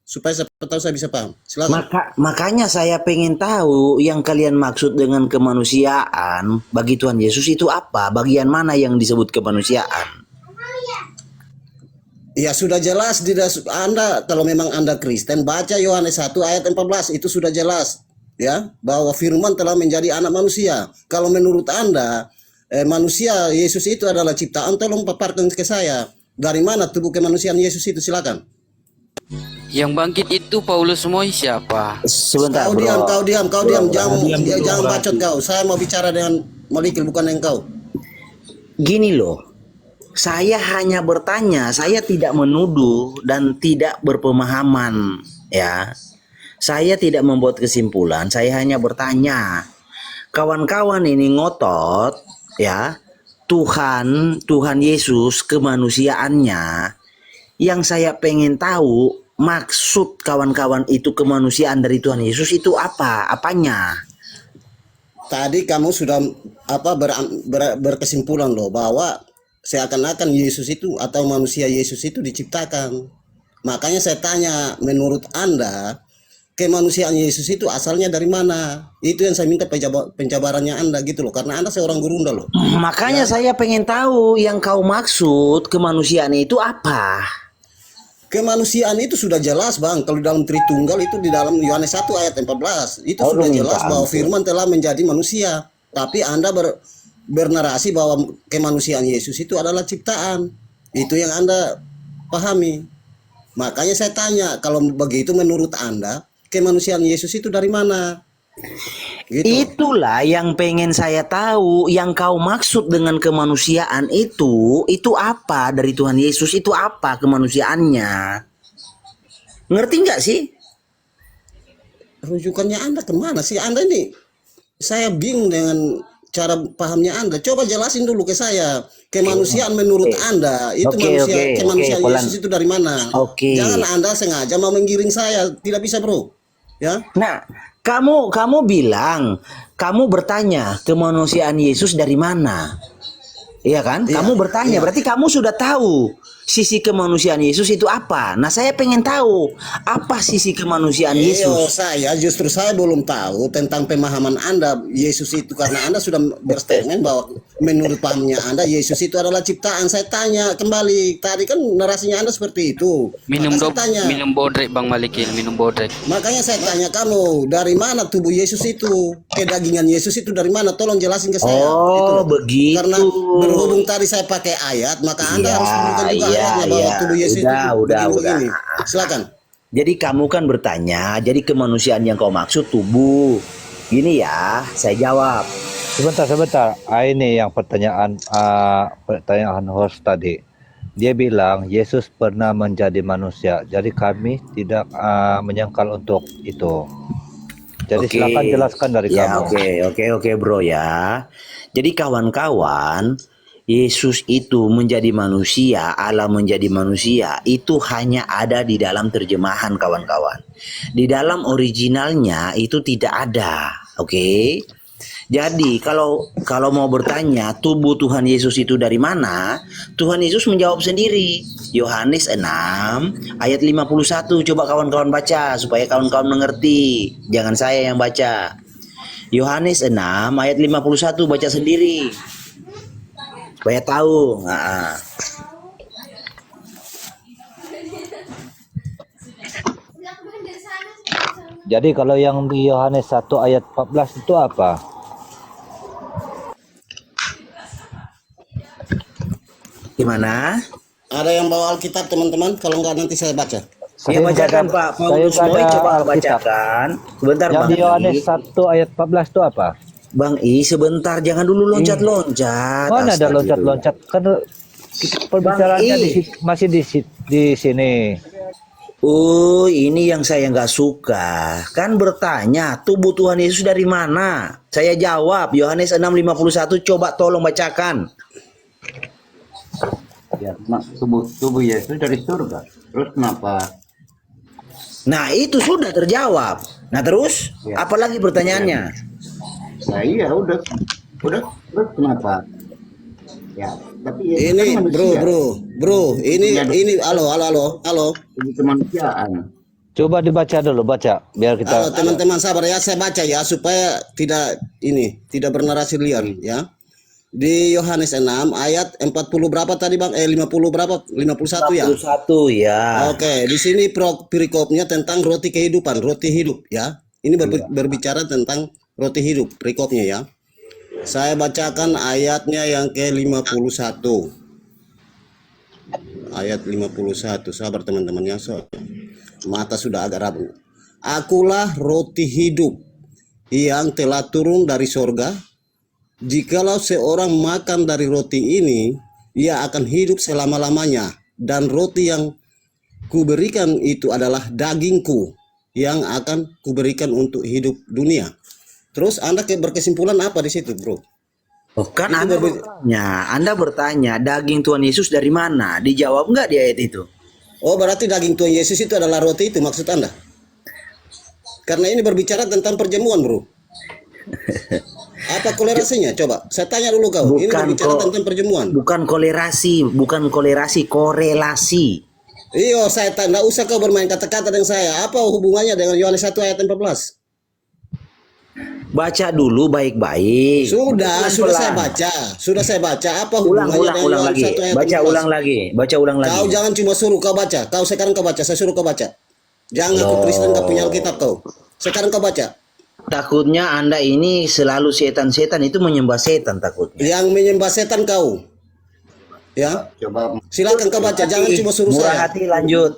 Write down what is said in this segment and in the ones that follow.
supaya siapa tahu saya bisa paham. Silakan. Makanya saya pengen tahu yang kalian maksud dengan kemanusiaan bagi Tuhan Yesus itu apa? Bagian mana yang disebut kemanusiaan? Ya sudah jelas di Anda, kalau memang Anda Kristen, baca Yohanes 1 ayat 14, itu sudah jelas ya, bahwa firman telah menjadi anak manusia. Kalau menurut Anda manusia Yesus itu adalah ciptaan, tolong paparkan ke saya. Dari mana tubuh kemanusiaan Yesus itu? Silakan. Yang bangkit itu Paulus Moy siapa? Sebentar, Kau bro. diam, jangan bacot kau. Saya mau bicara dengan Malikil, bukan dengan kau. Gini loh. Saya hanya bertanya, saya tidak menuduh dan tidak berpemahaman, ya. Saya tidak membuat kesimpulan, saya hanya bertanya. Kawan-kawan ini ngotot, ya. Tuhan Yesus kemanusiaannya. Yang saya pengen tahu maksud kawan-kawan itu kemanusiaan dari Tuhan Yesus itu apa? Apanya? Tadi kamu sudah berkesimpulan loh bahwa seakan-akan Yesus itu atau manusia Yesus itu diciptakan. Makanya saya tanya, menurut Anda kemanusiaan Yesus itu asalnya dari mana? Itu yang saya minta penjabarannya Anda gitu loh, karena Anda seorang gurunda loh. Makanya saya pengen tahu yang kau maksud kemanusiaan itu apa? Kemanusiaan itu sudah jelas Bang, kalau dalam Tritunggal itu di dalam Yohanes 1 ayat 14 itu sudah jelas bahwa firman telah menjadi manusia. Tapi Anda bernarasi bahwa kemanusiaan Yesus itu adalah ciptaan. Itu yang Anda pahami. Makanya saya tanya, kalau begitu menurut Anda kemanusiaan Yesus itu dari mana? Gitu. Itulah yang pengen saya tahu. Yang kau maksud dengan kemanusiaan itu apa dari Tuhan Yesus? Itu apa kemanusiaannya? Ngerti nggak sih? Rujukannya Anda kemana sih? Anda ini, saya bingung dengan cara pahamnya Anda. Coba jelasin dulu ke saya. Kemanusiaan menurut Anda itu kemanusiaan Yesus itu dari mana? Jangan Anda sengaja mau menggiring saya. Tidak bisa, bro. Ya. Nah, kamu bilang, kamu bertanya kemanusiaan Yesus dari mana? Iya kan? Iya, kamu bertanya, berarti kamu sudah tahu sisi kemanusiaan Yesus itu apa. Nah, saya pengen tahu apa sisi kemanusiaan Yesus. Saya belum tahu tentang pemahaman Anda Yesus itu, karena Anda sudah berstatement bahwa menurut pahamnya Anda Yesus itu adalah ciptaan. Saya tanya kembali, tadi kan narasinya Anda seperti itu. Minum bodrek Bang Malikin, minum bodrek. Makanya saya tanya kamu, dari mana tubuh Yesus itu? Kedagingan Yesus itu dari mana? Tolong jelasin ke saya. Oh, begitu. Karena berhubung tadi saya pakai ayat, maka Anda harus memberikan juga ayatnya bahwa tubuh Yesus itu begini. Silakan. Jadi kamu kan bertanya, jadi kemanusiaan yang kau maksud tubuh. Gini ya, saya jawab. Sebentar. Ini yang pertanyaan host tadi. Dia bilang Yesus pernah menjadi manusia. Jadi kami tidak menyangkal untuk itu. Jadi silakan jelaskan dari kamu. Oke bro ya. Jadi kawan-kawan, Yesus itu menjadi manusia, Allah menjadi manusia, itu hanya ada di dalam terjemahan kawan-kawan. Di dalam originalnya itu tidak ada. Jadi kalau mau bertanya tubuh Tuhan Yesus itu dari mana, Tuhan Yesus menjawab sendiri. Yohanes 6 ayat 51. Coba kawan-kawan baca supaya kawan-kawan mengerti. Jangan saya yang baca. Yohanes 6 ayat 51, baca sendiri. Supaya tahu. Jadi kalau yang di Yohanes 1 ayat 14 itu apa? Gimana? Ada yang bawa Alkitab teman-teman? Kalau enggak nanti saya baca. Saya bacakan Pak Paulus Moy, coba bacakan. Sebentar yang Bang. Di Yohanes 1 ayat 14 itu apa? Bang sebentar, jangan dulu loncat-loncat. Mana ada loncat-loncat? Kan perbicaraannya masih di sini. Oh, ini yang saya nggak suka. Kan bertanya, tubuh Tuhan Yesus dari mana? Saya jawab, Yohanes 6:51, coba tolong bacakan. Ya, tubuh Yesus dari surga. Terus kenapa? Nah, itu sudah terjawab. Nah, terus apalagi pertanyaannya? Nah, iya udah. Terus kenapa? Ya, tapi ini kan bro, ini halo. Ini kemanusiaan. Coba dibaca dulu, baca biar Halo kita. teman-teman sabar ya, saya baca ya supaya tidak bernarasi liar ya. Di Yohanes 6 ayat 40 berapa tadi Bang? 50 berapa? 51 ya. 51 ya. Oke, di sini perikopnya tentang roti kehidupan, roti hidup ya. Ini berbicara tentang roti hidup, perikopnya ya. Saya bacakan ayatnya yang ke-51. Ayat 51. Sabar teman-teman ya. Mata sudah agak rabu. Akulah roti hidup yang telah turun dari sorga. Jikalau seorang makan dari roti ini, ia akan hidup selama-lamanya. Dan roti yang kuberikan itu adalah dagingku yang akan kuberikan untuk hidup dunia. Terus Anda berkesimpulan apa di situ, bro? Oh, kan Anda bertanya daging Tuhan Yesus dari mana? Dijawab nggak di ayat itu? Oh, berarti daging Tuhan Yesus itu adalah roti itu maksud Anda? Karena ini berbicara tentang perjamuan, bro. Apa kolerasinya? Coba saya tanya dulu kau. Ini berbicara tentang perjamuan. Bukan kolerasi, korelasi. Iya, saya tanya, nggak usah kau bermain kata-kata dengan saya. Apa hubungannya dengan Yohanes 1 ayat 14? Baca dulu baik-baik. Sudah saya baca. Sudah saya baca. Apa hubungannya dengan Ulang Yohanes lagi. 1 ayat 14? Baca ulang lagi. Kau jangan cuma suruh kau baca. Kau sekarang kau baca. Saya suruh kau baca. Jangan aku Kristen kau punya Alkitab kau. Sekarang kau baca. Takutnya Anda ini selalu setan-setan, itu menyembah setan takutnya. Yang menyembah setan kau. Ya. Coba Silakan kau baca. Jangan cuma suruh Murah saya. hati lanjut.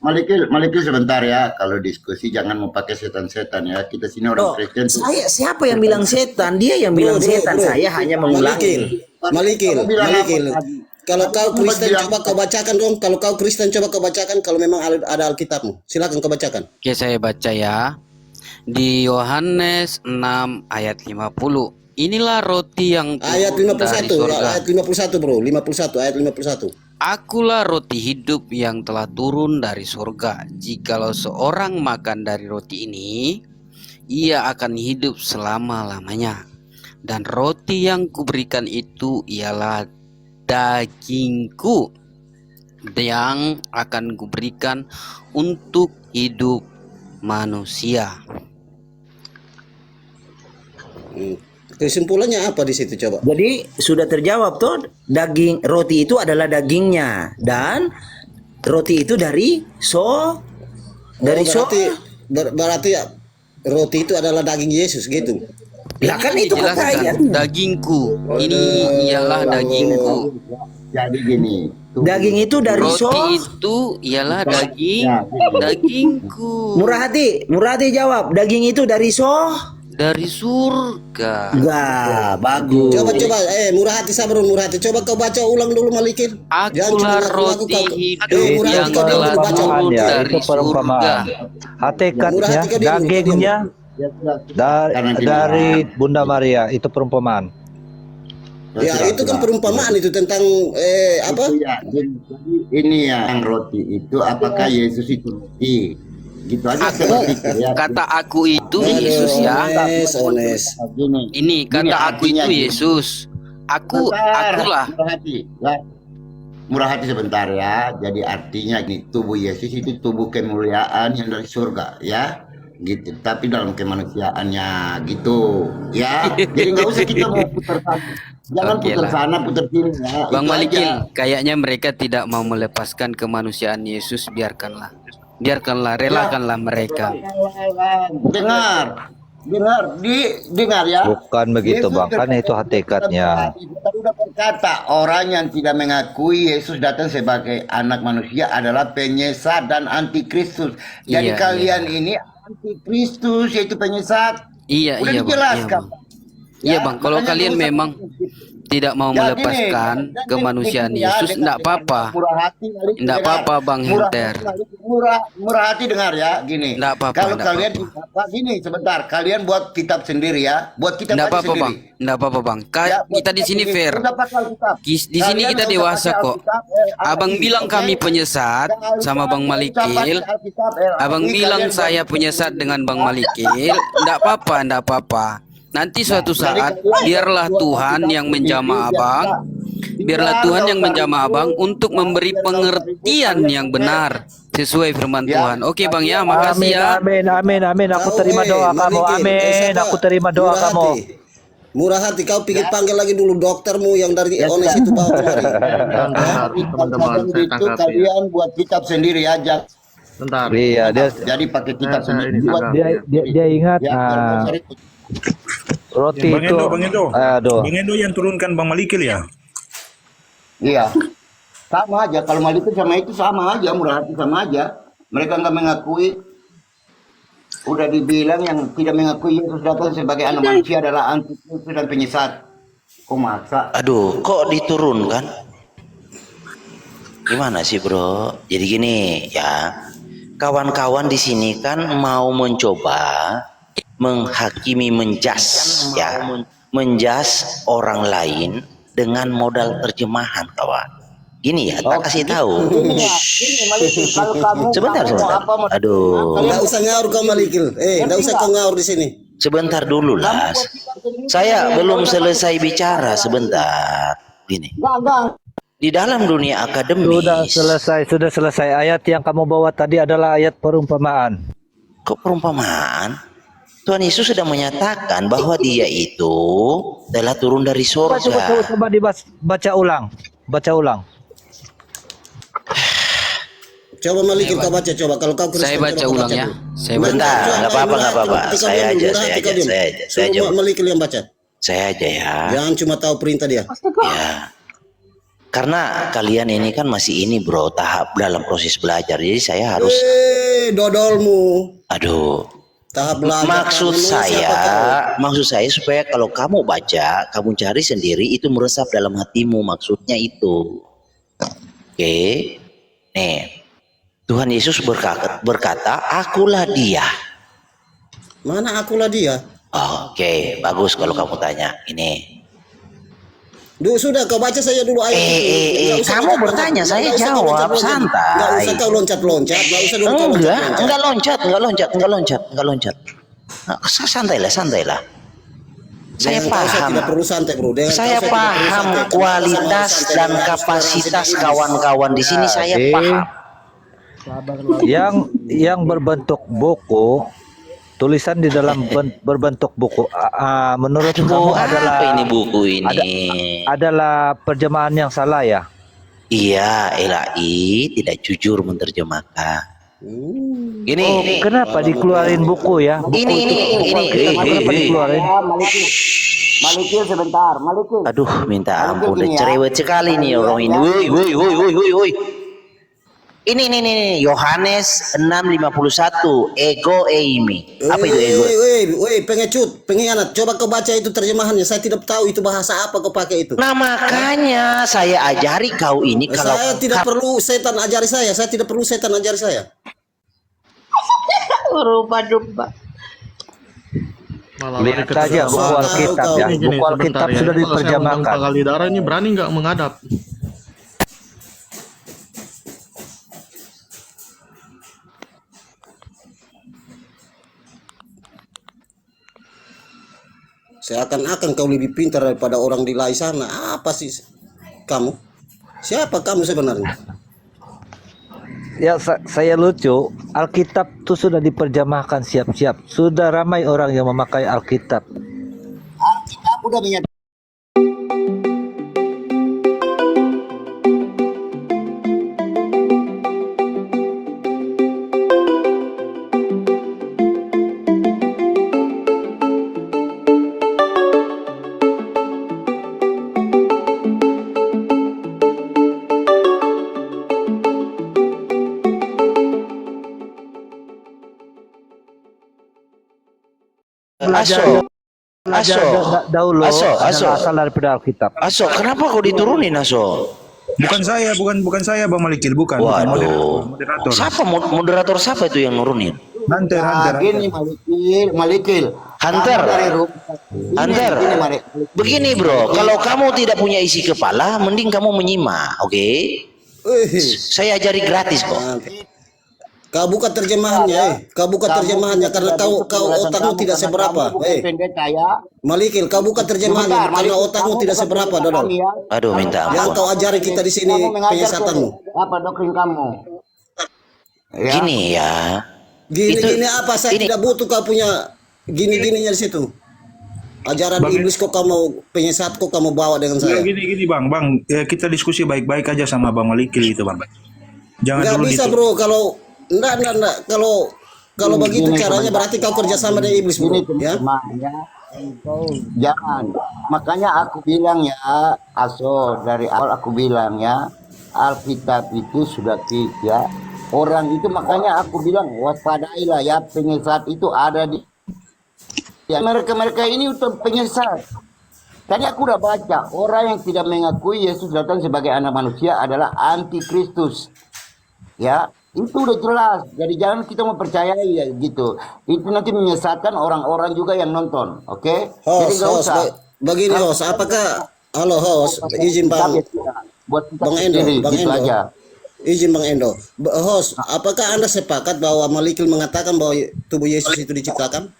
Malikil sebentar ya. Kalau diskusi jangan mau pakai setan-setan ya. Kita sini orang Kristen. Siapa yang bilang setan? Dia yang bilang setan. Saya hanya mengulangi. Malikil. Kalau kau Kristen coba kau bacakan dong. Kalau kau Kristen coba kau bacakan. Kalau memang ada Alkitabmu, silakan kau bacakan. Oke, saya baca ya. Di Yohanes 6 ayat 50. Inilah roti yang Ayat turun dari 51 ya, surga. ayat 51 bro, 51 ayat 51. Akulah roti hidup yang telah turun dari surga. Jikalau seorang makan dari roti ini, ia akan hidup selama-lamanya. Dan roti yang kuberikan itu ialah dagingku yang akan kuberikan untuk hidup manusia. Kesimpulannya apa di situ coba? Jadi sudah terjawab tuh, roti itu adalah dagingnya, dan roti itu dari berarti ya, roti itu adalah daging Yesus gitu. Lah kan itu katanya dagingku. Ini ialah dagingku. Jadi gini. daging itu dari Roti itu ialah dagingku. Murah hati jawab, daging itu dari Dari surga. Enggak, bagus. Coba murah hati sabar murah hati. Coba kau baca ulang dulu Malikin. Akulah roti hidup murah yang hati kau telah dulu baca. turun Ya, dari itu perumpamaan. surga. Hakikatnya dagingnya dari Bunda Maria itu perumpamaan. Ya itu kan perumpamaan itu tentang apa? Ya, jadi ini yang roti itu apakah Yesus itu roti? Gitu aja saya pikir ya. Kata aku itu Yesus ya. Ones. Ini kata aku itu Yesus. Akulah. Murah hati sebentar ya. Jadi artinya gini, tubuh Yesus itu tubuh kemuliaan yang dari surga ya. Gitu. Tapi dalam kemanusiaannya gitu ya. Jadi nggak usah kita mau putar sana. Jangan putar sana, putar sini ya. Bang Itu Malikil, aja. kayaknya mereka tidak mau melepaskan kemanusiaan Yesus. Biarkanlah, relakanlah mereka. Dengar ya. Bukan begitu Yesus Bang, kan itu hakikatnya. Tadi udah berkata orang yang tidak mengakui Yesus datang sebagai anak manusia adalah penyesat dan antikristus. Jadi Iya, kalian ini antikristus, yaitu penyesat. Iya, Udah iya, Bang. dijelaskan. Iya, Bang. Kalau makanya kalian nggak usah memang tidak mau melepaskan kemanusiaan Yesus, enggak apa-apa. Enggak apa-apa, Bang Henter. Murah hati dengar ya, gini. Enggak apa-apa, Kalau enggak kalian gini sebentar, kalian buat kitab sendiri ya, buat kitab Enggak aja apa-apa, sendiri. Bang. Enggak apa-apa, Bang. Ya, buat Kita di kitab sini sendiri. fair. Udah pakai Alkitab. Di sini Kalian kita nggak usah dewasa pakai kok. Alkitab, Abang bilang oke? kami penyesat sama Bang Malikil. Abang bilang saya penyesat dengan Bang Malikil. Enggak apa-apa. Nanti suatu saat biarlah Tuhan yang menjamah Abang. Biarlah Tuhan yang menjamah Abang untuk memberi pengertian yang benar. sesuai firman Ya. Tuhan. Oke Bang ya, makasih Amin, ya. amin, amin, amin. Aku Kau, terima doa kamu. Malikin, Amin. siapa? Aku terima doa Murah kamu. hati. Murah hati, kau pikir panggil lagi dulu doktermu yang dari Ones itu bawa kemari. Bentar, teman-teman, saya itu tangkap ya. kalian buat kitab sendiri aja. Bentar. Iya, dia Jadi pakai kitab Saya sendiri. ini Buat tanggap. dia ingat ya, kalau itu. roti Bang itu. Endo, Bang Endo. Aduh. Bang Endo yang turunkan Bang Malikil ya? Iya. Sama aja. Kalau Malikin sama itu sama aja. Murah hati sama aja. Mereka nggak mengakui. Udah dibilang yang tidak mengakui Yesus datang sebagai anak manusia adalah antikristus dan penyesat. Kok maksa? Aduh, kok diturunkan? Gimana sih bro? Jadi gini ya, kawan-kawan di sini kan mau mencoba menghakimi, menjas ya, menjas orang lain dengan modal terjemahan kawan. Gini ya, tak kasih tahu. Ini Malikin, kalau kamu Sebentar, kamu mau sebentar. apa, mau- Aduh, Enggak usah ngaur kau Malikil. Enggak usah kau ngaur di sini. sebentar dulu lah. Saya belum selesai bicara, sebentar. Gini, Enggak. di dalam dunia akademis, Sudah selesai. Ayat yang kamu bawa tadi adalah ayat perumpamaan. kok perumpamaan? Tuhan Yesus sudah menyatakan bahwa Dia itu telah turun dari Coba sorga. dibaca ulang. Baca ulang. Coba Malikil kau baca coba. Kalau kau Kristen Saya coba baca kau ulang ya. dulu. Saya baca. Bentar, Coba, nggak apa-apa, Murah nggak apa-apa. hati, kau Saya diam, aja, murah saya hati, kau aja, diam. saya aja, saya Suruh aja. Malikil yang baca. Saya aja ya. Jangan cuma tahu perintah dia. Ya. Karena kalian ini kan masih ini bro, tahap dalam proses belajar. Jadi saya harus, Dodolmu. aduh. Tahap belajar. Maksud Kamu siapa kau? maksud saya supaya kalau kamu baca, kamu cari sendiri itu meresap dalam hatimu. Maksudnya itu. Oke. Nih. Tuhan Yesus berkata, akulah Dia. Mana akulah dia? Oke, bagus kalau kamu tanya. Ini. Duh, sudah kau baca saya dulu ayat itu. Nggak usah Kamu kau bertanya, saya nggak usah kau jawab, loncat-loncat. santai. Nggak usah kau loncat-loncat. Nggak usah dulu kau loncat-loncat. Enggak loncat. Nah, santailah. Saya Dengan kau paham. tidak perlu santai, bro. Dengan Saya kau tidak perlu paham santai. kualitas Sama-sama dan santai. kapasitas Harus kawan-kawan di sini. Saya Jadi, paham. Yang berbentuk buku, tulisan di dalam berbentuk buku, menurut kamu Buku adalah apa ini buku ini? adalah terjemahan yang salah ya? Iya, Elai tidak jujur menerjemahkan. Gini, Kenapa dikeluarin buku ya? Buku ini. kenapa dikeluarin? Malikin sebentar, Malikin. Aduh, minta ampun, udah Malikin ya. cerewet sekali nih orang ini. Woi. Ini Yohanes 6:51, ego eimi. Apa itu ego? Woi, pengecut, pengkhianat. Coba kau baca itu terjemahannya. Saya tidak tahu itu bahasa apa kau pakai itu. Nah, makanya saya ajari kau ini kalau Saya tidak perlu setan ajari saya. Saya tidak perlu setan ajari saya. Lihat aja buku Alkitab ya. Gini, Buku Alkitab sebentar ya. sudah Kalau saya undang diterjemahkan. Pak Kalidara ini berani nggak menghadap? Seakan-akan kau lebih pintar daripada orang di lain sana. Apa sih kamu? Siapa kamu sebenarnya? Ya saya lucu. Alkitab itu sudah diterjemahkan siap-siap. Sudah ramai orang yang memakai Alkitab. Aku udah menyatakan. Dahulu Aso. adalah asal daripada Alkitab. Aso, kenapa kau diturunin Aso? Bukan saya, bukan saya Bang Malikil, bukan. Bukan Waduh. moderator. Siapa moderator siapa itu yang nurunin? Hunter. Gini Malikil. Hunter. Kamu dari rumah. Hunter. Gini, Malik. Begini bro, kalau kamu tidak punya isi kepala, mending kamu menyimak, oke? Saya ajari gratis kok. Kau buka terjemahannya, Kau buka terjemahannya karena kau otakmu tidak seberapa. Pendeta ya. Malikil, kau buka terjemahannya karena otakmu tidak seberapa, Dodol. Aduh, minta Yang ampun. kau ajari kita di sini Kamu mengajar penyesatanmu. apa doktrin kamu? Ya. Gini ya. Gini-gini apa? Saya ini- tidak butuh kau punya gini-gininya di situ. Ajaran iblis kok kamu penyesat kok kamu bawa dengan Ya, saya. gini bang, kita diskusi baik-baik aja sama Bang Malikil itu bang. Jangan Nggak dulu bisa bro, kalau enggak. Kalau begitu Gini, caranya berarti kau kerjasama dengan iblis bro, Ini ya? teman-temannya, engkau jangan. Makanya aku bilang ya, Aso, dari awal aku bilang ya, Alkitab itu sudah fix ya. Orang itu makanya aku bilang waspadailah ya, penyesat itu ada di ya, mereka ini untuk penyesat. Tadi aku udah baca, orang yang tidak mengakui Yesus datang sebagai anak manusia adalah antikristus. Ya, itu udah jelas. Jadi jangan kita mempercayai ya gitu. Itu nanti menyesatkan orang-orang juga yang nonton. Oke? Jadi nggak Host, usah. begini host, apakah halo host, izin Bang Buat kita Bang Endo, sendiri, Bang gitu Endo. aja. Izin Bang Endo. Host, apakah Anda sepakat bahwa Malikil mengatakan bahwa tubuh Yesus itu diciptakan?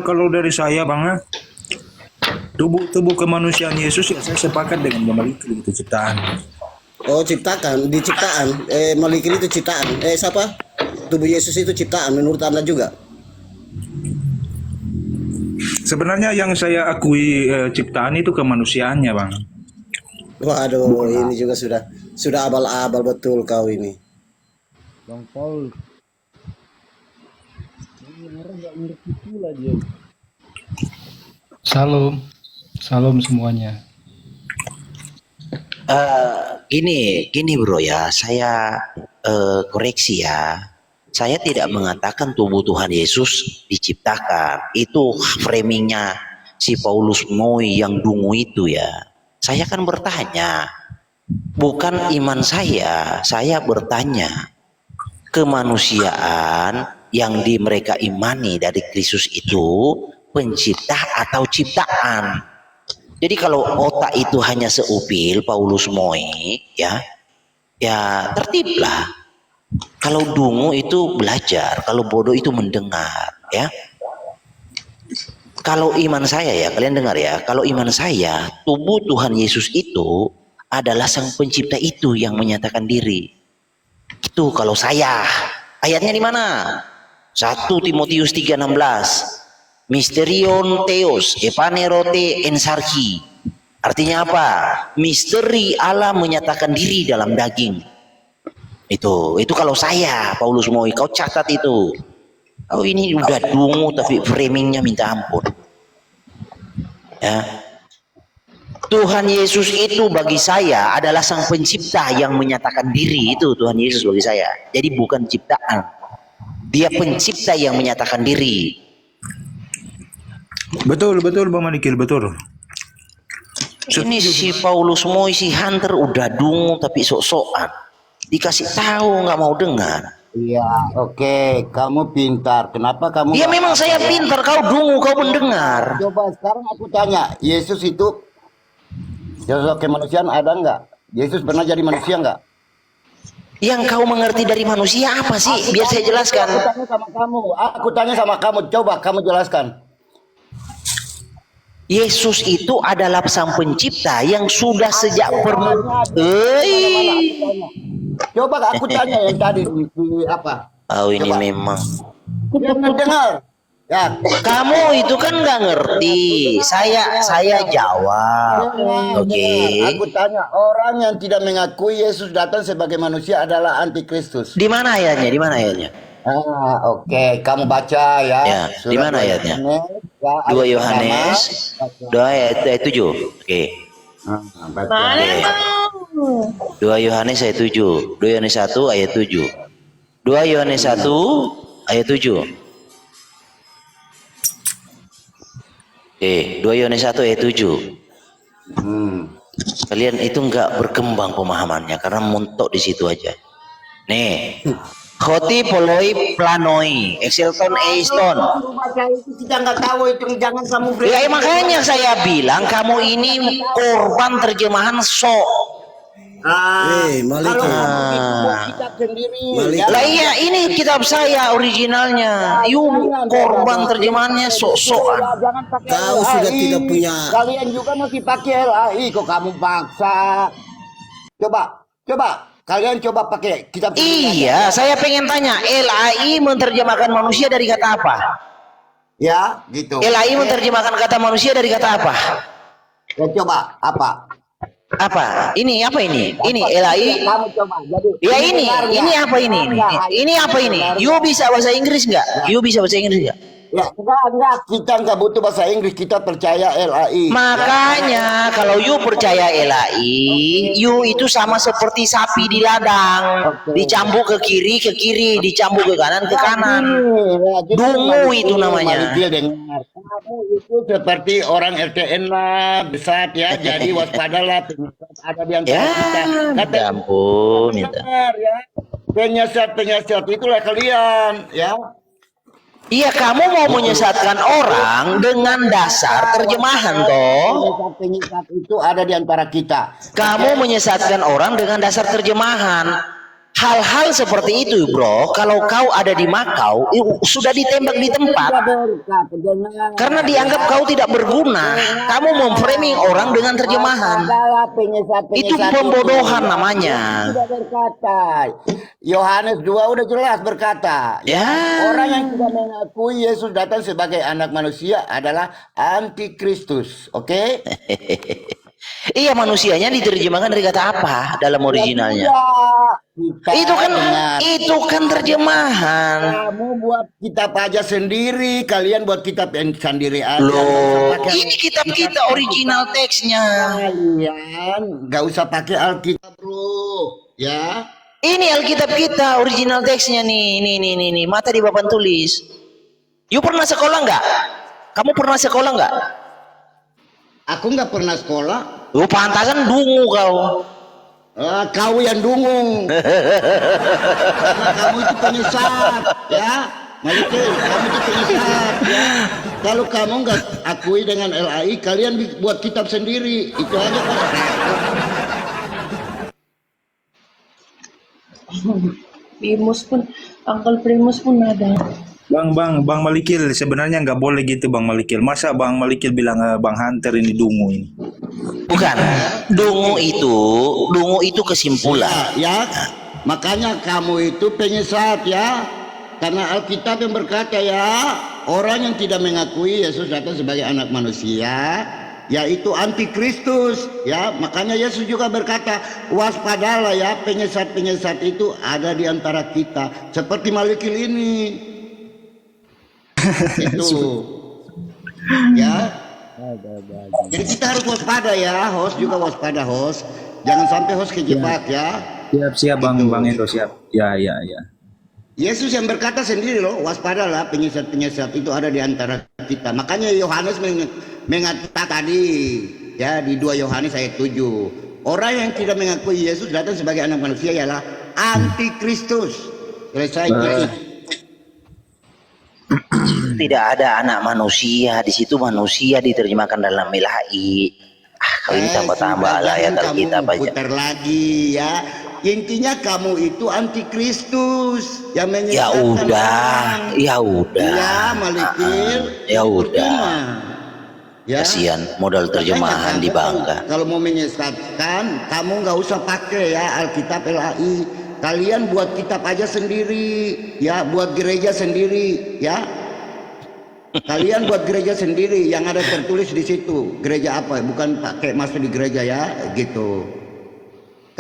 Kalau dari saya bang, tubuh kemanusiaan Yesus ya saya sepakat dengan Bang Malikil itu ciptaan. Oh, diciptaan. Malikil itu ciptaan. Siapa? Tubuh Yesus itu ciptaan menurut Anda juga? Sebenarnya yang saya akui ciptaan itu kemanusiaannya bang. Waduh, ini juga sudah abal-abal betul kau ini. Bang Paul, ini orang nggak ngerti pula dia. Salam semuanya. Gini bro ya, saya koreksi ya. Saya tidak mengatakan tubuh Tuhan Yesus diciptakan. Itu framingnya si Paulus Moi yang dungu itu ya. Saya kan bertanya, bukan iman saya bertanya kemanusiaan yang mereka imani dari Kristus itu pencipta atau ciptaan. Jadi kalau otak itu hanya seupil Paulus Moi ya tertiblah. Kalau dungu itu belajar, kalau bodoh itu mendengar ya. Kalau iman saya ya, kalian dengar ya, kalau iman saya, tubuh Tuhan Yesus itu adalah sang pencipta itu yang menyatakan diri. Itu kalau saya. Ayatnya di mana? 1 Timotius 3:16. Mysterion Theos epanerote ensarchi. Artinya apa? Misteri Allah menyatakan diri dalam daging. Itu kalau saya Paulus Moi, kau catat itu. Kau ini udah dungu tapi framingnya minta ampun. Ya. Tuhan Yesus itu bagi saya adalah sang pencipta yang menyatakan diri, itu Tuhan Yesus bagi saya. Jadi bukan ciptaan. Dia pencipta yang menyatakan diri. Betul Bang Malikil, betul. Ini si Paulus Moi, si Hunter udah dungu tapi sok-sokan. Dikasih tahu nggak mau dengar. Iya, oke. Kamu pintar. Kenapa kamu? Ya nggak memang saya apa ya? pintar, kau dungu, kau mendengar. Coba sekarang aku tanya, Yesus itu sosok kemanusiaan ada nggak? Yesus pernah jadi manusia nggak? Yang kau mengerti dari manusia apa sih? Biar saya jelaskan. Aku tanya sama kamu. Aku tanya sama kamu. Coba kamu jelaskan. Yesus itu adalah sang pencipta yang sudah sejak Coba aku tanya yang tadi di apa? Oh ini Coba. memang. Jangan dengar. Ya. Kamu itu kan nggak ngerti. Saya jawab. Oke. Aku tanya, orang yang tidak mengakui Yesus datang sebagai manusia adalah antikristus. Di mana ayatnya? Di mana ayatnya? Oke, kamu baca ya. Ya, di mana ayatnya? 2 Yohanes 2 ayat 7. Oke. Baca. 2 Yohanes ayat 7. 2 Yohanes 1 ayat 7. 2 Yohanes 1 ayat 7. Oke, 2 Yohanes 1 ayat 7. Kalian itu enggak berkembang pemahamannya karena montok di situ aja. Nih. Khoti poloi planoi, exelton eiston. Baca itu kita nggak tahu itu, jangan kamu beri. Ya makanya saya bilang kamu ini korban terjemahan sok. Malik. Kalau kamu itu buat kitab sendiri. Malik. Ya. Lah iya, ini kitab saya originalnya. Korban terjemahannya sok-sokan. Jangan pakai Kau LAI. sudah tidak punya. Kalian juga masih pakai LAI kok kamu paksa. Coba. Kalian coba pakai kitab sendiri. Iya, saya pengen tanya, LAI menerjemahkan manusia dari kata apa? Ya, gitu. LAI menerjemahkan kata manusia dari kata apa? Ya, coba apa? Apa? Ini apa ini? Ini LAI. Kamu coba. Jadi, Ya ini apa ini? Ini apa ini? You bisa bahasa Inggris nggak? You bisa bahasa Inggris nggak? Ya, enggak. Kita enggak butuh bahasa Inggris. Kita percaya LAI. Makanya kalau you percaya LAI, you itu sama seperti sapi di ladang, dicambuk ke kiri, dicambuk ke kanan. Dungu itu namanya. Kamu itu seperti orang RTN lah, besar ya. Jadi waspadalah, ada di antara kita. Ya ampun, minta. Benar, ya. Penyesat itulah kalian, ya. Iya, kamu mau menyesatkan orang dengan dasar terjemahan toh. Penyesat itu ada di antara kita. Kamu menyesatkan orang dengan dasar terjemahan. Hal-hal seperti itu, bro, kalau kau ada di Makau, sudah ditembak di tempat. Karena dianggap kau tidak berguna. Kamu memframing orang dengan terjemahan. Itu pembodohan namanya. Sudah berkata, Yohanes 2 udah jelas berkata, Ya. orang yang tidak mengakui Yesus datang sebagai anak manusia adalah antikristus. Oke? Iya, manusianya diterjemahkan dari kata apa dalam originalnya? Itu kan terjemahan. Kamu buat kitab aja sendiri, kalian buat kitab sendiri aja. Loh, ini kitab kita original teksnya. Kalian nggak usah pakai Alkitab, bro. Ya. Ini Alkitab kita original teksnya nih. Nih. Mata di papan tulis. You pernah sekolah nggak? Kamu pernah sekolah nggak? Aku nggak pernah sekolah. Lu pantasan dungu kau. Kau yang dungung. Karena kamu itu penyesat, ya. Malikin, kamu itu penyesat, ya. Kalau kamu nggak akui dengan LAI, kalian buat kitab sendiri. Itu aja kan. Primus pun, Uncle Primus pun ada. Bang Malikil, sebenarnya nggak boleh gitu Bang Malikil. Masa Bang Malikil bilang Bang Hunter ini dungu ini? Bukan, dungu itu kesimpulan. Ya, makanya kamu itu penyesat ya. Karena Alkitab yang berkata ya, orang yang tidak mengakui Yesus datang sebagai anak manusia, yaitu antikristus ya. Makanya Yesus juga berkata, waspadalah ya, penyesat-penyesat itu ada di antara kita. Seperti Malikil ini. Itu ya, jadi kita harus waspada ya, host juga waspada host, jangan sampai host kejebak ya. Siap Bang Endo, siap. Ya. Yesus yang berkata sendiri loh, waspadalah penyesat-penyesat itu ada di antara kita. Makanya Yohanes mengatakan tadi ya di 2 Yohanes ayat 7, orang yang tidak mengakui Yesus datang sebagai anak manusia ialah antikristus. Selesai. Tidak ada anak manusia di situ, manusia diterjemahkan dalam LAI. Kau ini tambah-tambah ayat Alkitab aja. Putar lagi ya. Intinya kamu itu antikristus yang menyesatkan orang. Ya udah. Ya, Malikil. Ya udah. Ya. Kasihan modal terjemahan dibangga. Kalau mau menyesatkan, kamu nggak usah pakai ya Alkitab LAI. Kalian buat kitab aja sendiri, ya, buat gereja sendiri, ya. Kalian buat gereja sendiri yang ada tertulis di situ. Gereja apa? Bukan pakai masuk di gereja ya, gitu.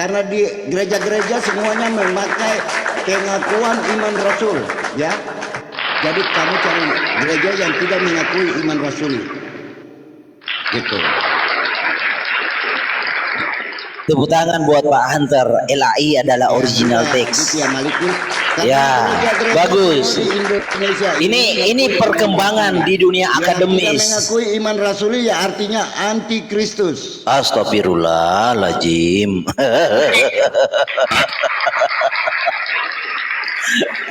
Karena di gereja-gereja semuanya memakai pengakuan iman Rasul, ya. Jadi kamu cari gereja yang tidak mengakui iman Rasul, gitu. Tepuk tangan buat Pak Hunter. LAI adalah original text. Ya, bagus. Ini perkembangan di dunia akademis. Yang mengakui iman rasuli ya artinya antikristus. Astagfirullahaladzim.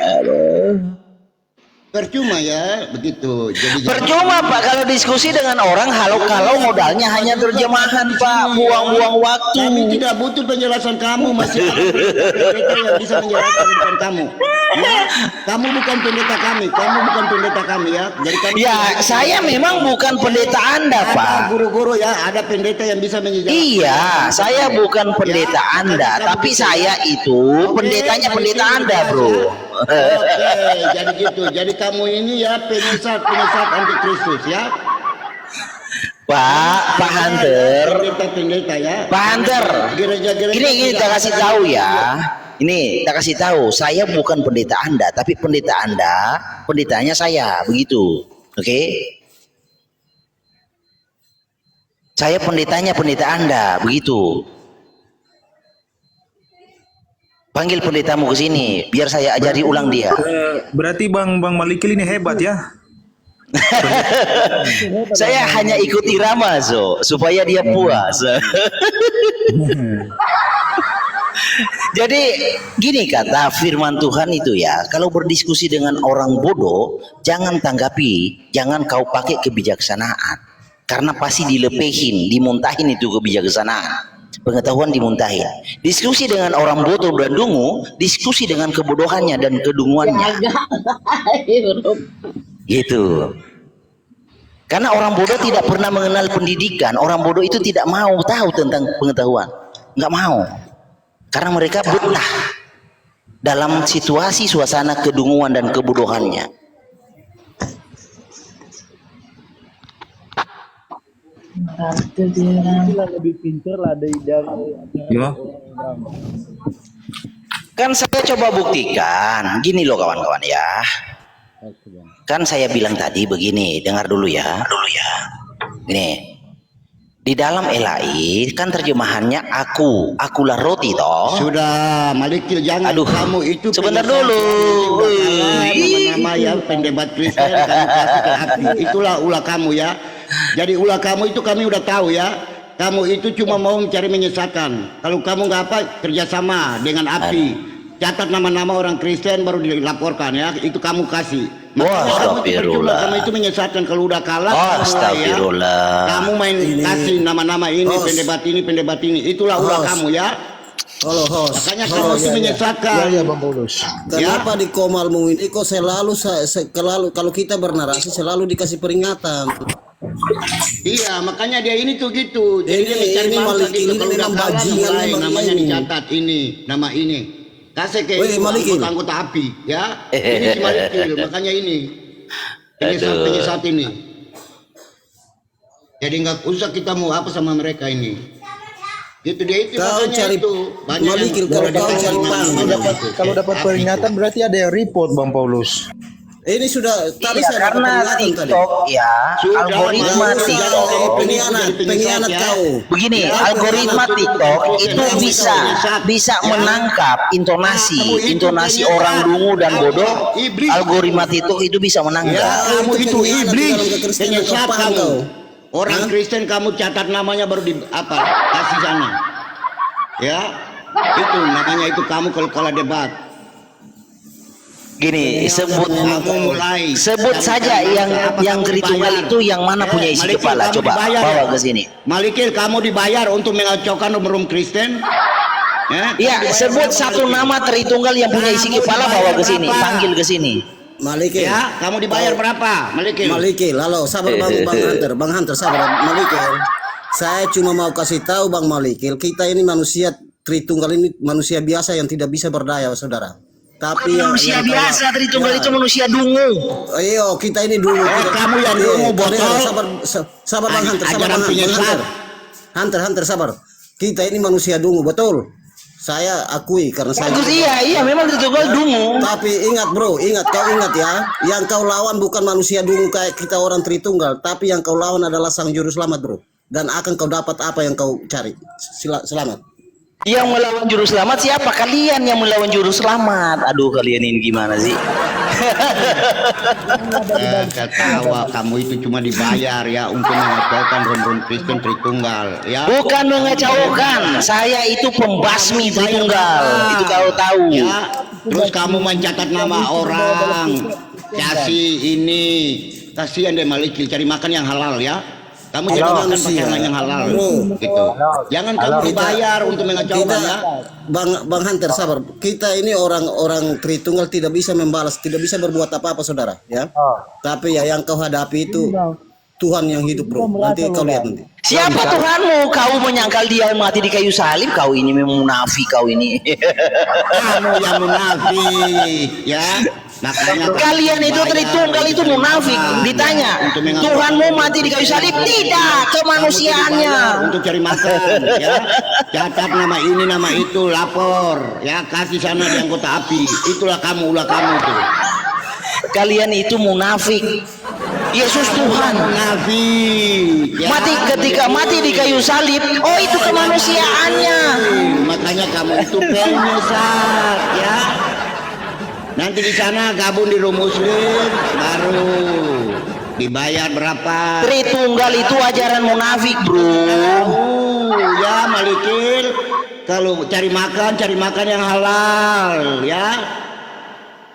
Aduh. Percuma ya begitu. Jadi Percuma Pak kalau diskusi dengan orang kalau modalnya hanya terjemahan Pak, buang-buang waktu. kami tidak butuh penjelasan kamu, masih ada pendeta yang bisa menjelaskan bukan kamu. Ya, kamu bukan pendeta kami ya. Jadi kami Ya, saya memang bukan pendeta Anda, ada Pak. guru-guru ya, ada pendeta yang bisa menjelaskan. Iya, saya bukan pendeta Anda, tapi saya itu pendetanya pendeta Anda, Bro. Oke, jadi gitu. Jadi kamu ini ya penyesat anti Kristus ya. Pak Hunter, Pendeta ya. Pak Hunter. Gereja-gereja Ini kita kasih tahu ya. Ini kita kasih tahu, saya bukan pendeta Anda, tapi pendeta Anda, pendetanya saya, begitu. Oke? Saya pendetanya pendeta Anda, begitu. Panggil pendetamu ke sini, biar saya ajari ulang dia. Berarti Bang Malikil ini hebat ya. Saya hanya ikut irama, supaya dia puas. Jadi gini kata firman Tuhan itu ya, kalau berdiskusi dengan orang bodoh, jangan tanggapi, jangan kau pakai kebijaksanaan, karena pasti dilepehin, dimuntahin itu kebijaksanaan. Pengetahuan dimuntahin. Diskusi dengan orang bodoh dan dungu, diskusi dengan kebodohannya dan kedunguannya. Gitu. Karena orang bodoh tidak pernah mengenal pendidikan. Orang bodoh itu tidak mau tahu tentang pengetahuan. Nggak mau. Karena mereka betah dalam situasi suasana kedunguan dan kebodohannya. Lebih pintar lah dari Ya. Kan saya coba buktikan. Gini loh kawan-kawan ya. Kan saya bilang tadi begini, dengar dulu ya. Nih. Di dalam LAI kan terjemahannya akulah roti toh. Sudah, Malikil jangan. Aduh, kamu itu sebentar penyesat. dulu. Nama-nama yang pendebat Kristen kamu kasih ke api. Itulah ulah kamu ya. Jadi ulah kamu itu kami udah tahu ya. Kamu itu cuma mau mencari menyesatkan. Kalau kamu nggak apa, kerjasama dengan api. Catat nama-nama orang Kristen baru dilaporkan ya. Itu kamu kasih. Wah, astagfirullah. Kamu itu menyesatkan kalau udah kalah. Astagfirullah. Kamu main kasih nama-nama ini, pendebat ini. Itulah ulah kamu ya. Halo host. Makanya kamu itu menyesatkan. Iya Bang Paulus. Kenapa di Komalmu ini kok selalu kalau kita bernarasi selalu dikasih peringatan? Iya, makanya dia ini tuh gitu. Jadi dia mencari ini mangsa Malikil gitu. ini Kalau udah memang kalah bajingan mulai memang namanya ini. dicatat ini, nama ini. Kasih ke Woi, Malikil. anggota api, ya. Ini si Malikil, makanya ini. Penyesat ini. Jadi nggak usah kita mau apa sama mereka ini. Gitu dia itu Kau makanya cari itu. Banyak Malikil, yang kalau udah kau dikasih cari nama-nama gitu. Kalau dapat Api peringatan itu. berarti ada yang report Bang Paulus. Ini sudah tadi Iya, saya dapat karena peringatan tadi. TikTok ya, Sudah, algoritma Mas. TikTok. Pengkhianat Ya. kau. Begini, algoritma TikTok itu bisa menangkap intonasi orang dungu dan bodoh. Algoritma TikTok itu bisa Ya, menangkap. kamu itu pengkhianat iblis. dalam kekristenan, Penyesat kau paham kamu. kau? Orang Kristen kamu catat namanya baru di apa? Kasih sana. Ya. Itu makanya itu kamu kalau kalah debat. Gini, sebut Kamu mulai. saja yang Tritunggal itu yang mana punya isi Malikil, kepala. kamu Coba dibayar, bawa ya? ke sini. Malikil, kamu dibayar untuk mengacaukan umum Kristen? Ya, Ya, kamu dibayar sebut berapa, satu Malikil? nama Tritunggal yang punya isi Kamu kepala, dibayar bawa ke sini, berapa? panggil ke sini. Malikil. Ya, kamu dibayar berapa, Malikil? Malikil, halo, sabar Bang Hunter, sabar Malikil. Saya cuma mau kasih tahu Bang Malikil, kita ini manusia Tritunggal ini manusia biasa yang tidak bisa berdaya, saudara. Tapi Manusia biasa, Tritunggal itu manusia dungu. Ayo, kita ini dulu. kamu yang dungu, botol. Sabar Bang Hunter, sabar Ajaran Bang penyesat. Hunter, sabar. Kita ini manusia dungu, betul. Saya akui karena saya. Bagus, iya, memang Tritunggal dungu. Tapi ingat bro, kau ingat ya, yang kau lawan bukan manusia dungu kayak kita orang Tritunggal, tapi yang kau lawan adalah Sang Juru Selamat bro. Dan akan kau dapat apa yang kau cari. Selamat. Yang melawan juru selamat siapa? Kalian yang melawan juru selamat. Aduh, kalian ini gimana sih? Ketawa, kamu itu cuma dibayar ya untuk mengacaukan rom Kristen Tritunggal ya. Bukan mengacaukan. Saya itu pembasmi Tritunggal. Itu kau tahu. Ya, terus kamu mencatat nama orang. kasih ini, kasihan deh Malikil, cari makan yang halal ya. Kamu jadi makan pakai yang halal, gitu. Jangan kamu dibayar untuk mengacaukan ya. Bang Hunter, sabar. Kita ini orang Tritunggal tidak bisa membalas, tidak bisa berbuat apa-apa, saudara. Ya. Tapi ya yang kau hadapi itu Tuhan yang hidup, bro. Nanti kau lihat nanti. Siapa Tuhanmu? Kau menyangkal dia mati di kayu salib? Kau ini memang munafik, kau ini. Kamu yang munafik, ya. Makanya Kalian itu Tritunggal itu munafik. Ditanya, Tuhanmu mati di kayu salib? Tidak, kemanusiaannya. Untuk cari makan, ya. Catat nama ini, nama itu, lapor, ya. Kasih sana di anggota api. Itulah kamu, ulah kamu tuh. Kalian itu munafik. Yesus Tuhan. Munafik. Ya. Mati ketika mati di kayu salib. Oh, itu kemanusiaannya. Makanya kamu itu penyesat, ya. Nanti di sana gabung di Room Muslim, baru dibayar berapa? Tritunggal itu ajaran munafik, bro. Ya Malikil, kalau cari makan yang halal, ya.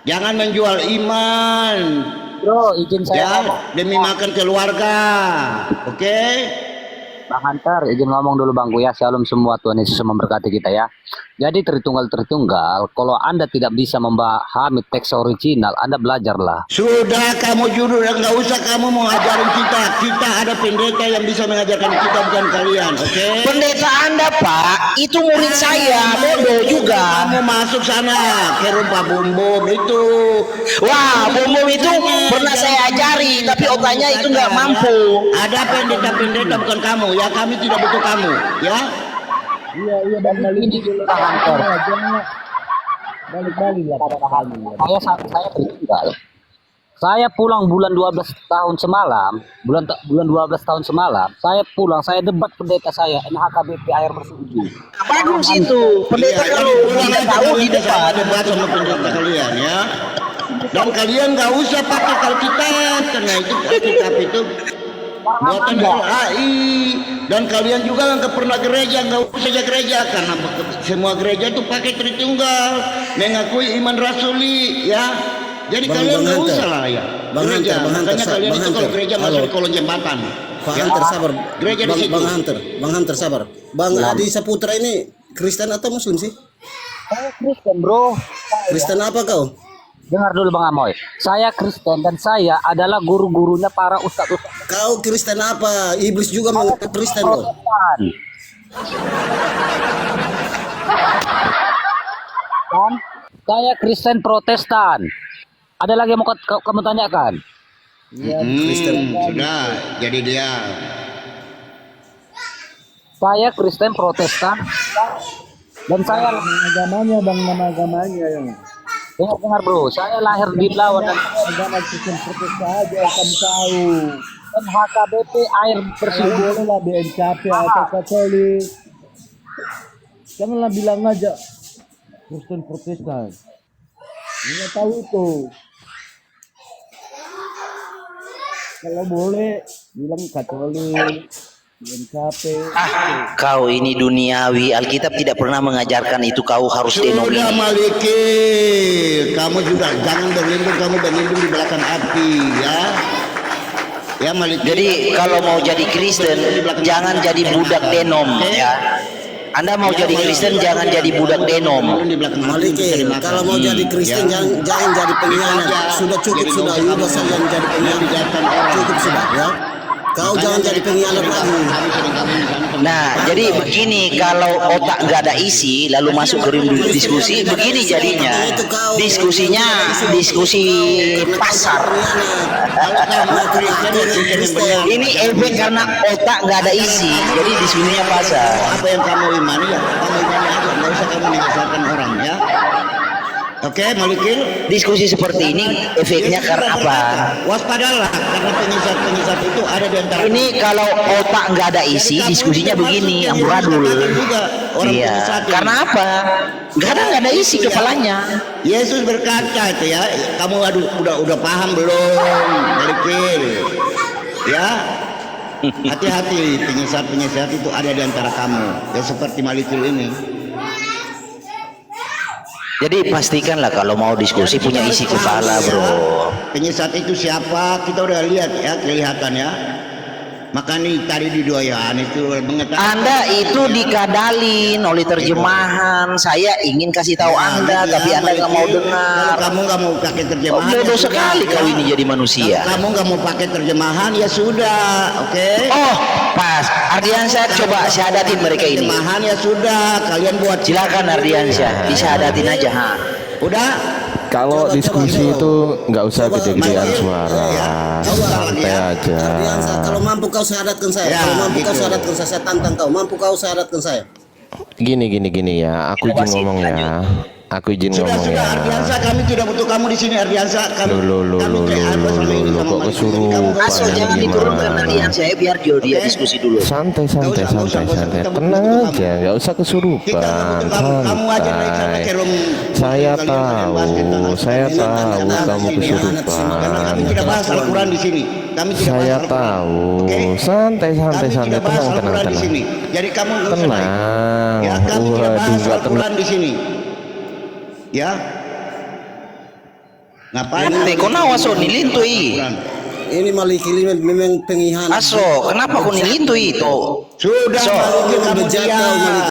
Jangan menjual iman, Bro, izin saya ya, demi makan keluarga, oke? Bang Hunter, izin ngomong dulu Bang Buya. Shalom semua, Tuhan Yesus memberkati kita ya. Jadi Tritunggal, kalau Anda tidak bisa memahami teks original, Anda belajarlah. Sudah kamu jujur, nggak usah kamu mau ajarin kita. Kita ada pendeta yang bisa mengajarkan kita, bukan kalian, oke? Pendeta Anda, Pak, itu murid saya, bodoh juga. Kamu masuk sana ke rumah bom itu. Wah, bom itu pernah saya ajari, tapi otaknya itu nggak mampu. Ada pendeta-pendeta bukan kamu, ya. Kami tidak butuh kamu, ya. Iya Bang Malik dulu Bang Hunter, balik lah pada halnya. saya Tritunggal. Saya pulang bulan 12 tahun semalam, bulan 12 tahun semalam, saya pulang, saya debat pendeta saya, NHKBP air bersih Uju. Bagus itu, pendeta kalau tidak tahu di depan. Debat sama pendeta kalian, ya. Dan kalian nggak usah pakai Alkitab, karena itu Alkitab itu buatan dari AI. Dan kalian juga nggak pernah gereja, nggak usah saja gereja, karena semua gereja itu pakai Tritunggal, mengakui iman rasuli, ya. Jadi kalian nggak usah lah ya gereja. Makanya kalian itu kalau gereja masuk di kolong jembatan. Bang Hunter, sabar. Gereja di situ. Bang Hunter, sabar. Bang Adi Saputra ini Kristen atau Muslim sih? Saya Kristen, bro. Kristen apa kau? Dengar dulu Bang Amoy, saya Kristen dan saya adalah guru-gurunya para ustadz-ustadz. Kau Kristen apa? Iblis juga mengaku Kristen kok. Kan? Saya Kristen Protestan. Ada lagi yang mau kamu tanyakan? Kristen. Sudah, jadi dia. Saya Kristen Protestan dan saya Agamanya Bang, nama agamanya yang dengar bro, saya lahir di Belawan dan agama Kristen Protestan aja kamu tahu. dan HKBP air bersih. Boleh lah BNKP atau Katolik. Janganlah bilang aja Kristen Protestan. Nggak tahu itu. Kalau boleh bilang Katolik, BNKP. Kau ini duniawi, Alkitab tidak pernah mengajarkan itu. Kau harus denom Sudah ini. Malikil, kamu juga jangan berlindung di belakang api, ya. Ya Malikil. Jadi kalau mau jadi Kristen, jangan jadi budak denom, ya. Anda mau jadi Kristen, jangan jadi budak denom. Malikil, kalau mau jadi Kristen jangan jadi pengkhianat. Sudah cukup sudah, Yudas yang jadi pengkhianat. Cukup sudah, ya. Kau jangan jadi pengkhianat lagi. Nah, jadi begini, kalau otak nggak ada isi, lalu masuk ke diskusi, begini jadinya. Diskusinya diskusi pasar. Ini efek karena otak nggak ada isi, jadi diskusinya pasar. Apa yang kamu imani ya, kamu imani aja, nggak usah kamu menyesatkan orang, ya. Oke, Malikil. Diskusi seperti ini efeknya karena apa? Waspadalah, karena penyesat itu ada di antara. Ini kalau otak nggak ada isi, diskusinya begini, amburadul. Iya. Karena apa? Nggak ada isi kepalanya. Yesus berkata itu ya, kamu udah paham belum, Malikil? Ya, hati-hati, penyesat itu ada di antara kamu. Ya seperti Malikil ini. Jadi pastikanlah kalau mau diskusi punya isi kepala, bro. Penyesat itu siapa? Kita udah lihat ya, kelihatan ya. Maka nih tadi di doyan itu mengetahui. Anda itu dikadalin oleh terjemahan. Saya ingin kasih tahu Anda, tapi Anda nggak mau dengar. Kalau kamu nggak mau pakai terjemahan, Bodoh ya sekali sudah, kau ya. ini jadi manusia. Kalau kamu nggak mau pakai terjemahan ya sudah, oke? Oh, pas. Ardiansyah, coba syahadatin mereka ini. Terjemahan ya sudah, kalian buat. Silakan Ardiansyah, disyahadatin aja, ha. Udah. Kalau diskusi itu nggak usah gede-gedean suara, santai aja. Ardiansyah, kalau mampu kau syahadatkan saya. Ya, Kalau mampu kau gitu. syahadatkan saya tantang kau. Mampu kau syahadatkan saya. Gini ya, aku izin ngomong ya. Aku izin Sudah, ngomong ya. Ardiansyah, kami tidak butuh kamu di sini, Ardiansyah. Kami Kok kesurupan Asal jangan diturunkan Ardiansyah, biar dia diskusi dulu. Santai. Tenang aja, nggak usah kesurupan. Santai. Saya tahu kamu kesurupan. Kami tidak bahas Al-Quran di sini. Kami tidak Saya bahas Al-Quran. tahu. Oke? Santai. Kami tidak bahas Al-Quran di sini. Jadi kamu nggak usah naik. Tenang. Ya, kami tidak Waduh, bahas nggak tenang. Al-Quran di sini. Ya. Ngapain? Kau nawaso nilintui. Ini Maliki memang pengkhianat. Aso, kenapa kau nilintui itu? Sudah, So, kamu bejat kau, diam. Maliki.